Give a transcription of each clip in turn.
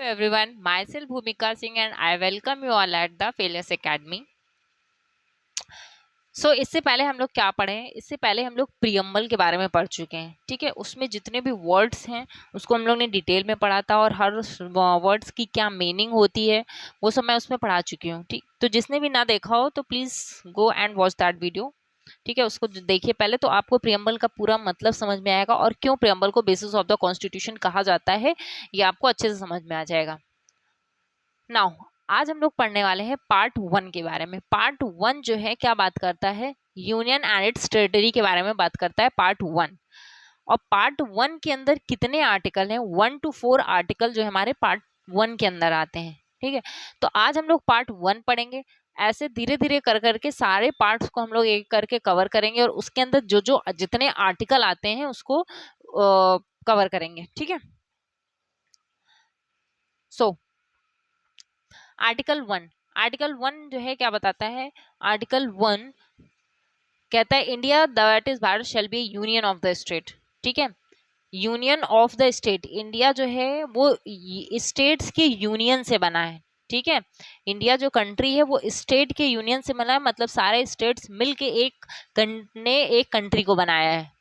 everyone, myself Bhumika Singh and I welcome you all at the Failures Academy. इससे पहले हम लोग क्या पढ़े हैं? इससे पहले हम लोग प्रियम्बल के बारे में पढ़ चुके हैं, ठीक है। उसमें जितने भी वर्ड्स हैं उसको हम लोग ने डिटेल में पढ़ा था और हर वर्ड्स की क्या मीनिंग होती है वो सब मैं उसमें पढ़ा चुकी हूँ, ठीक। तो जिसने भी ना देखा हो तो please go and watch that video, ठीक है। उसको देखिए पहले, तो आपको प्रियम्बल का पूरा मतलब समझ में आएगा और क्यों प्रियम्बल को बेसिस ऑफ द कॉन्स्टिट्यूशन कहा जाता है ये आपको अच्छे से समझ में आ जाएगा। नाउ आज हम लोग पढ़ने वाले हैं पार्ट 1 के बारे में। पार्ट 1 जो है क्या बात करता है? यूनियन एंड इट्स टेरिटरी के बारे में बात करता है पार्ट 1। और पार्ट 1 के अंदर कितने आर्टिकल हैं? 1 to 4 आर्टिकल जो हमारे पार्ट 1 के अंदर आते हैं, ठीक है। तो आज हम लोग पार्ट 1 पढ़ेंगे। ऐसे धीरे धीरे कर करके सारे पार्ट्स को हम लोग एक करके कवर करेंगे और उसके अंदर जो जो जितने आर्टिकल आते हैं उसको कवर करेंगे, ठीक है। सो आर्टिकल 1 जो है क्या बताता है? आर्टिकल 1 कहता है India that is Bharat shall be union of the state, ठीक है। Union of the state, India जो है वो स्टेट्स के यूनियन से बना है, ठीक है। इंडिया जो कंट्री है वो स्टेट के यूनियन से बना है, मतलब सारे स्टेट्स मिलके एक कंट्री को बनाया है,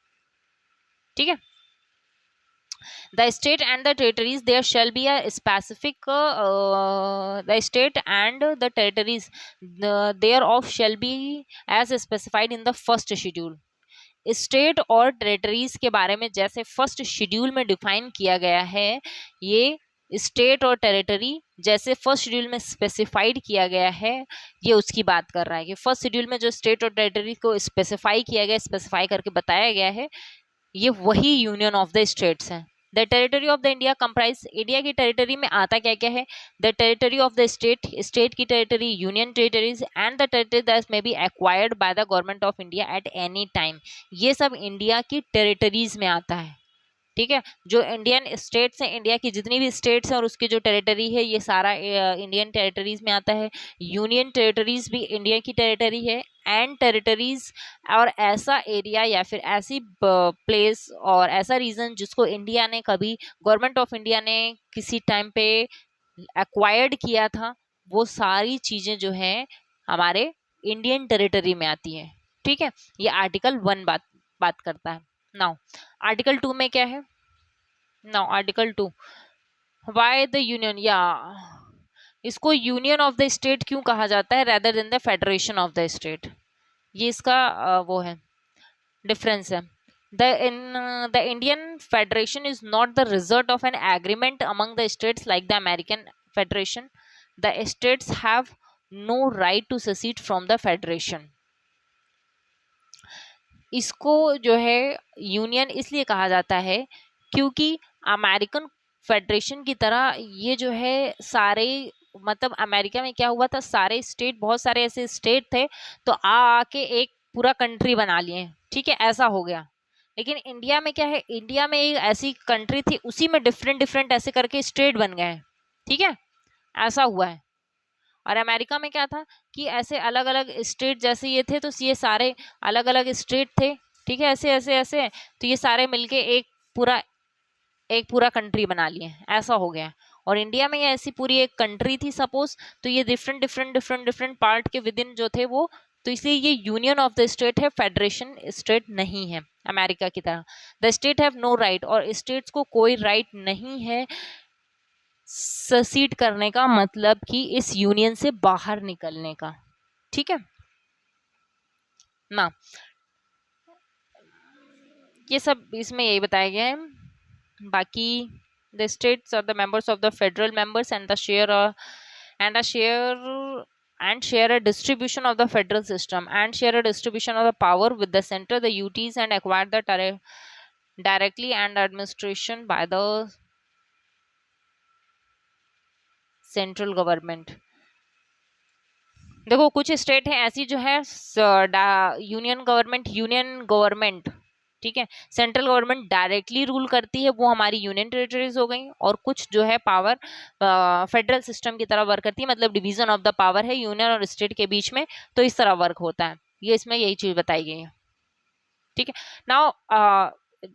ठीक है। The state and the territories, there shall be a specific the state and the territories thereof shall be as specified in the first schedule. State और टेरिटरीज के बारे में जैसे फर्स्ट शेड्यूल में डिफाइन किया गया है, ये स्टेट और टेरिटरी जैसे फर्स्ट शेड्यूल में स्पेसिफाइड किया गया है, ये उसकी बात कर रहा है कि फर्स्ट शेड्यूल में जो स्टेट और टेरिटरी को स्पेसिफाई किया गया, स्पेसिफाई करके बताया गया है, ये वही यूनियन ऑफ द स्टेट्स हैं। The territory of the India comprise, India की टेरिटरी में आता क्या क्या है? The territory of the state, state की territory, union territories and the territory that may be acquired by the government of India at any time. ये सब India की टेरिटरीज में आता है, ठीक है। जो इंडियन स्टेट्स हैं, इंडिया की जितनी भी स्टेट्स हैं और उसकी जो टेरिटरी है, ये सारा इंडियन टेरिटरीज में आता है। यूनियन टेरिटरीज भी इंडिया की टेरिटरी है। एंड टेरिटरीज और ऐसा एरिया या फिर ऐसी प्लेस और ऐसा रीजन जिसको इंडिया ने कभी, गवर्नमेंट ऑफ इंडिया ने किसी टाइम पे एक्वायर्ड किया था, वो सारी चीज़ें जो हैं हमारे इंडियन टेरिटरी में आती हैं, ठीक है। ये आर्टिकल 1 बात बात करता है। नाउ आर्टिकल 2 में क्या है? Now article 2, why the union, या इसको यूनियन ऑफ द स्टेट क्यों कहा जाता है rather than the federation of the state? ये इसका वो है, डिफरेंस है। The Indian Federation is not the result of an agreement among the states like the American Federation. The states have no right to secede from the Federation. इसको जो है union इसलिए कहा जाता है क्योंकि अमेरिकन फेडरेशन की तरह ये जो है सारे, मतलब अमेरिका में क्या हुआ था, सारे स्टेट, बहुत सारे ऐसे स्टेट थे तो आके एक पूरा कंट्री बना लिए, ठीक है, ऐसा हो गया। लेकिन इंडिया में क्या है? इंडिया में एक ऐसी कंट्री थी, उसी में डिफरेंट डिफरेंट ऐसे करके स्टेट बन गए हैं, ठीक है, ऐसा हुआ है। और अमेरिका में क्या था कि ऐसे अलग अलग स्टेट जैसे ये थे, तो ये सारे अलग अलग स्टेट थे, ठीक है, ऐसे ऐसे ऐसे, तो ये सारे मिलके पूरा एक पूरा कंट्री बना लिए, ऐसा हो गया। और इंडिया में ये ऐसी पूरी एक कंट्री थी सपोज, तो ये different different different different part के विद इन जो थे वो, तो इसलिए ये यूनियन ऑफ द स्टेट है, फेडरेशन स्टेट नहीं है अमेरिका की तरह। The state have no right, और स्टेट्स को कोई राइट नहीं है ससीड करने का, मतलब कि इस यूनियन से बाहर निकलने का, ठीक है ना। ये सब इसमें यही बताया गया है। बाकी the states are the members of the federal members and the share a distribution of the federal system and share a distribution of the power with the center, the duties and acquire the directly and administration by the central government. देखो कुछ state है ऐसी जो है union government, ठीक है, central government directly rule करती है, वो हमारी यूनियन टेरिटरीज हो गई। और कुछ जो है पावर फेडरल सिस्टम की तरह वर्क करती है, मतलब डिवीजन ऑफ द पावर है यूनियन और स्टेट के बीच में, तो इस तरह वर्क होता है। ये इसमें यही चीज बताई गई है, ठीक है। नाउ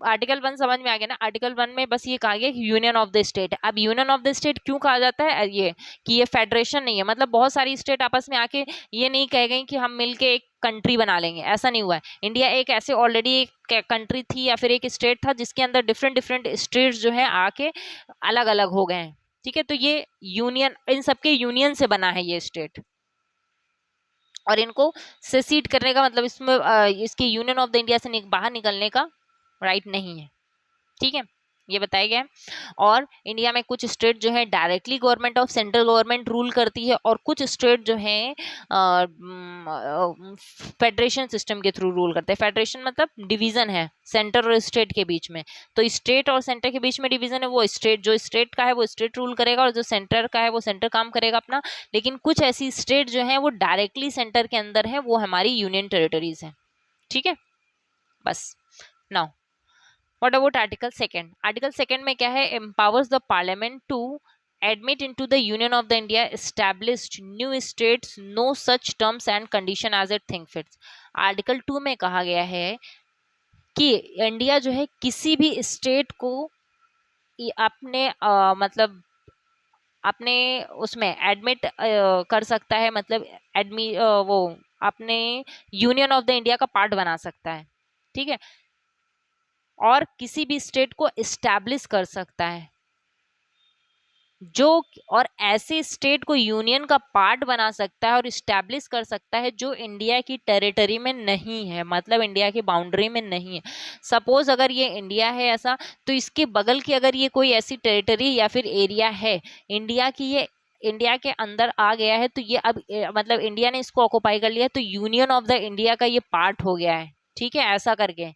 आर्टिकल 1 समझ में आ गया ना। आर्टिकल 1 में बस ये कहा गया कि यूनियन ऑफ द स्टेट। अब यूनियन ऑफ द स्टेट क्यों कहा जाता है, ये कि ये फेडरेशन नहीं है, मतलब बहुत सारी स्टेट आपस में आके ये नहीं कह गई कि हम मिलके एक कंट्री बना लेंगे, ऐसा नहीं हुआ है। इंडिया एक ऐसे ऑलरेडी एक कंट्री थी या फिर एक स्टेट था जिसके अंदर डिफरेंट डिफरेंट स्टेट्स जो है आके अलग अलग हो गए हैं, ठीक है। तो ये यूनियन, इन सबके यूनियन से बना है ये स्टेट, और इनको सेसीड करने का मतलब इसमें इसके यूनियन ऑफ द इंडिया से बाहर निकलने का राइट नहीं है, ठीक है, ये बताया गया है। और इंडिया में कुछ स्टेट जो है directly government of central government rule करती है, और कुछ स्टेट जो है फेडरेशन सिस्टम के थ्रू रूल करते हैं। फेडरेशन मतलब डिवीजन है सेंटर और स्टेट के बीच में, तो स्टेट और सेंटर के बीच में डिवीजन है, वो स्टेट, जो स्टेट का है वो स्टेट रूल करेगा, और जो सेंटर का है वो सेंटर काम करेगा अपना। लेकिन कुछ ऐसी स्टेट जो है वो डायरेक्टली सेंटर के अंदर है, वो हमारी यूनियन टेरिटरीज है, ठीक है। बस now what about article 2? Article 2 में क्या है, empowers the parliament to admit into the union of the India established new states no such terms and condition as it think fits। Article 2 में कहा गया है कि इंडिया जो है किसी भी स्टेट को अपने मतलब अपने उसमें एडमिट कर सकता है, मतलब वो अपने यूनियन ऑफ द इंडिया का पार्ट बना सकता है, ठीक है, और किसी भी स्टेट को इस्टेब्लिश कर सकता है जो, और ऐसे स्टेट को यूनियन का पार्ट बना सकता है और इस्टेब्लिश कर सकता है जो इंडिया की टेरिटरी में नहीं है, मतलब इंडिया की बाउंड्री में नहीं है। सपोज अगर ये इंडिया है ऐसा, तो इसके बगल की अगर ये कोई ऐसी टेरिटरी या फिर एरिया है इंडिया की, ये इंडिया के अंदर आ गया है, तो ये अब मतलब इंडिया ने इसको ऑक्युपाई कर लिया, तो यूनियन ऑफ द इंडिया का ये पार्ट हो गया है, ठीक है, ऐसा करके।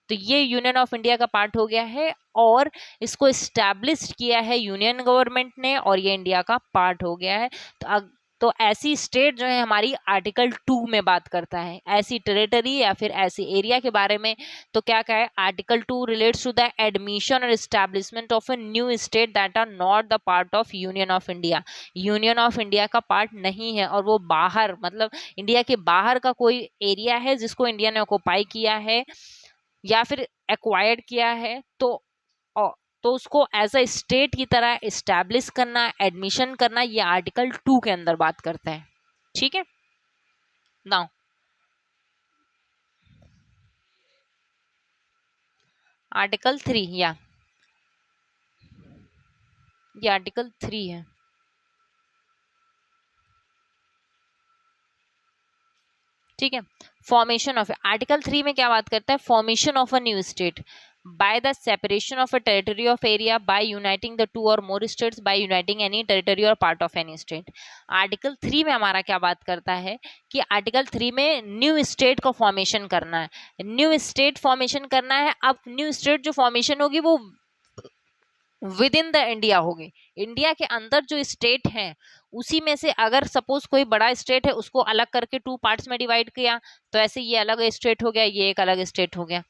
तो ये यूनियन ऑफ इंडिया का पार्ट हो गया है, और इसको इस्टेब्लिश किया है यूनियन गवर्नमेंट ने, और ये इंडिया का पार्ट हो गया है। तो ऐसी स्टेट जो है हमारी आर्टिकल 2 में बात करता है, ऐसी टेरिटरी या फिर ऐसी एरिया के बारे में। तो क्या क्या है, article 2 relates to the admission और establishment of a new state that are not the part of union of India. Union of India का पार्ट नहीं है, और वो बाहर, मतलब इंडिया के बाहर का कोई एरिया है जिसको इंडिया ने ऑक्युपाई किया है या फिर एक्वायर्ड किया है, तो उसको एज अ स्टेट की तरह इस्टेब्लिश करना, एडमिशन करना, ये आर्टिकल 2 के अंदर बात करता है, ठीक है। नाउ आर्टिकल 3, या ये आर्टिकल 3 है, ठीक है। फॉर्मेशन ऑफ, आर्टिकल 3 में क्या बात करता है, formation of a new state by the separation of a territory of area by uniting the two or more states by uniting any territory or part of any state। Article 3 में हमारा क्या बात करता है कि आर्टिकल 3 में new state का formation करना है, न्यू स्टेट फॉर्मेशन करना है। अब न्यू स्टेट जो फॉर्मेशन होगी वो विद इन द इंडिया होगी, इंडिया के अंदर जो स्टेट हैं उसी में से, अगर सपोज कोई बड़ा स्टेट है उसको अलग करके 2 पार्ट्स में डिवाइड किया, तो ऐसे ये अलग स्टेट हो गया, ये एक अलग स्टेट हो गया।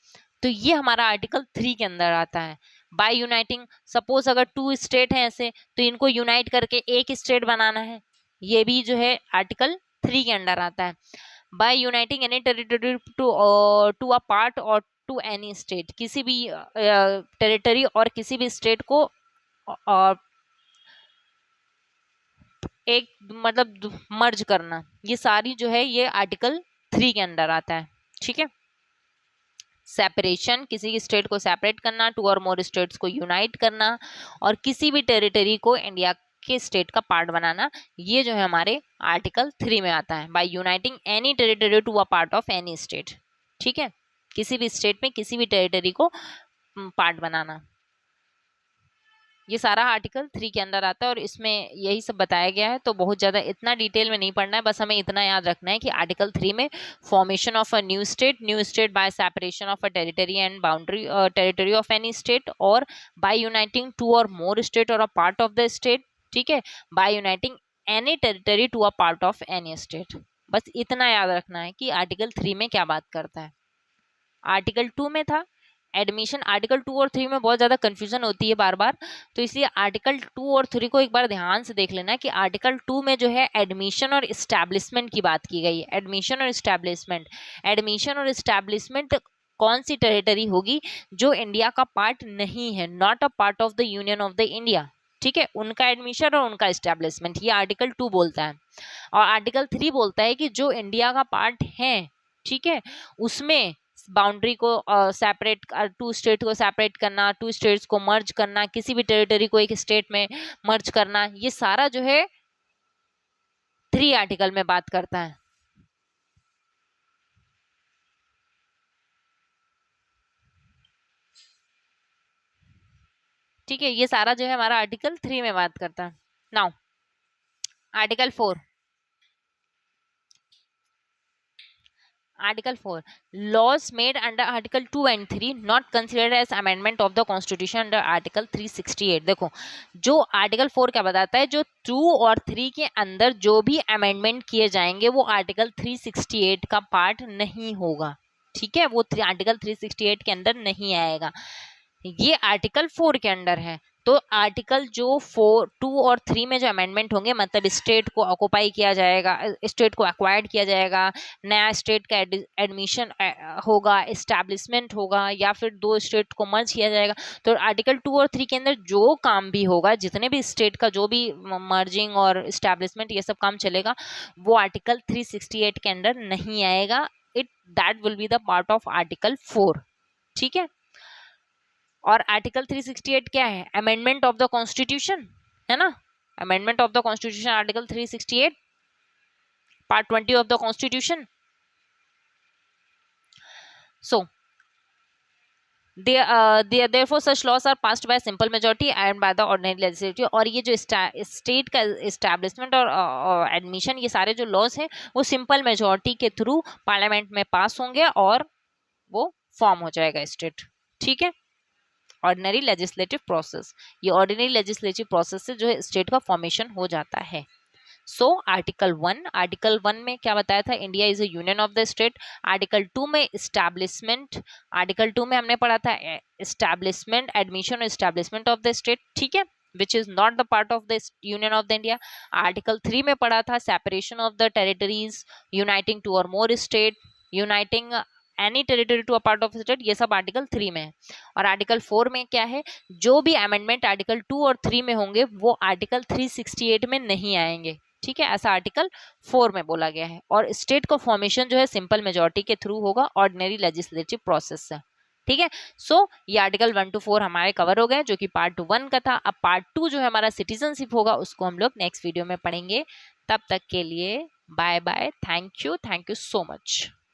तो ये हमारा आर्टिकल 3 के अंदर आता है। बाय यूनाइटिंग, सपोज अगर 2 स्टेट हैं ऐसे, तो इनको यूनाइट करके एक स्टेट बनाना है, ये भी जो है आर्टिकल 3 के अंदर आता है। By uniting any territory to a part और टू एनी स्टेट, किसी भी टेरिटरी और किसी भी स्टेट को एक मतलब मर्ज करना, ये सारी जो है ये आर्टिकल 3 के अंदर आता है, ठीक है। सेपरेशन, किसी स्टेट को सेपरेट करना, 2 और मोर स्टेट्स को यूनाइट करना, और किसी भी टेरिटरी को इंडिया के स्टेट का पार्ट बनाना, ये जो है हमारे आर्टिकल 3 में आता है। By uniting any territory to a part of any state, ठीक है, किसी भी स्टेट में किसी भी टेरिटरी को पार्ट बनाना, ये सारा आर्टिकल 3 के अंदर आता है, और इसमें यही सब बताया गया है। तो बहुत ज़्यादा इतना डिटेल में नहीं पढ़ना है, बस हमें इतना याद रखना है कि आर्टिकल 3 में formation of a new state by separation of a territory and boundary territory of any state, और बाय यूनाइटिंग 2 और मोर स्टेट और a part of the state, ठीक है, by uniting any territory to a part of any state. बस इतना याद रखना है कि आर्टिकल 3 में क्या बात करता है। आर्टिकल 2 में था एडमिशन, आर्टिकल 2 और 3 में बहुत ज़्यादा कंफ्यूजन होती है बार बार, तो इसलिए आर्टिकल 2 और 3 को एक बार ध्यान से देख लेना कि आर्टिकल 2 में जो है एडमिशन और इस्टेब्लिशमेंट की बात की गई है। एडमिशन और इस्टेब्लिशमेंट, एडमिशन और इस्टेब्लिशमेंट कौन सी टेरिटरी होगी जो इंडिया का पार्ट नहीं है, not a part of the union of the India, ठीक है, उनका एडमिशन और उनका एस्टेब्लिशमेंट, ये आर्टिकल 2 बोलता है। और आर्टिकल 3 बोलता है कि जो इंडिया का पार्ट है, ठीक है, उसमें बाउंड्री को सेपरेट, टू स्टेट को सेपरेट करना, टू स्टेट्स को मर्ज करना, किसी भी टेरिटरी को एक स्टेट में मर्ज करना, ये सारा जो है 3 आर्टिकल में बात करता है। ठीक है, ये सारा जो है हमारा आर्टिकल 3 में बात करता है। Now article 4, Article 4, laws made under Article 2 and 3 not considered as amendment of the Constitution under Article 368। देखो जो Article 4 क्या बताता है, जो 2 और 3 के अंदर जो भी अमेंडमेंट किए जाएंगे वो Article 368 का पार्ट नहीं होगा, ठीक है, वो Article 368 के अंदर नहीं आएगा, ये आर्टिकल 4 के अंडर है। तो आर्टिकल जो 4, 2 और 3 में जो अमेंडमेंट होंगे, मतलब स्टेट को ऑक्युपाई किया जाएगा, स्टेट को एक्वायर्ड किया जाएगा, नया स्टेट का एडमिशन होगा, एस्टैब्लिशमेंट होगा, या फिर 2 स्टेट को मर्ज किया जाएगा। तो आर्टिकल 2 और 3 के अंदर जो काम भी होगा, जितने भी स्टेट का जो भी मर्जिंग और एस्टैब्लिशमेंट ये सब काम चलेगा, वो आर्टिकल 368 के अंदर नहीं आएगा। That will be the part of article 4, ठीक है। और आर्टिकल 368 क्या है, अमेंडमेंट ऑफ द कॉन्स्टिट्यूशन, है ना, amendment of the constitution, article 368 part 20 of the constitution. So therefore such laws are passed by simple majority and by the ordinary legislature। और ये जो स्टेट का एस्टैब्लिशमेंट और एडमिशन, ये सारे जो लॉज हैं वो सिंपल मेजोरिटी के थ्रू पार्लियामेंट में पास होंगे और वो फॉर्म हो जाएगा स्टेट, ठीक है। ऑर्डिनरी लेजिस्लेटिव प्रोसेस, ये ऑर्डिनरी लेजिस्लेटिव प्रोसेस से जो है स्टेट का फॉर्मेशन हो जाता है। सो आर्टिकल 1 में क्या बताया था, India is a union of the state. Article 2 में एस्टैब्लिशमेंट, आर्टिकल 2 में हमने पढ़ा था एस्टैब्लिशमेंट, एडमिशन और एस्टैब्लिशमेंट ऑफ द स्टेट, ठीक है, which is not the part of the union of the India। Article 3 में पढ़ा था separation of the territories, uniting 2 और more state, uniting any territory to a part of state, ये सब article 3 में है। और आर्टिकल 4 में क्या है, जो भी अमेंडमेंट आर्टिकल 2 और 3 में होंगे वो आर्टिकल 368 में नहीं आएंगे, ठीक है, ऐसा आर्टिकल 4 में बोला गया है। और स्टेट का फॉर्मेशन जो है सिंपल मेजोरिटी के थ्रू होगा, ऑर्डिनरी लेजिस्लेटिव प्रोसेस से, ठीक है। सो ये आर्टिकल 1 to 4 हमारे कवर हो गए, जो कि पार्ट 1 का था। अब पार्ट 2 जो है हमारा सिटीजनशिप होगा, उसको हम लोग नेक्स्ट वीडियो में पढ़ेंगे। तब तक के लिए bye bye, thank you so much.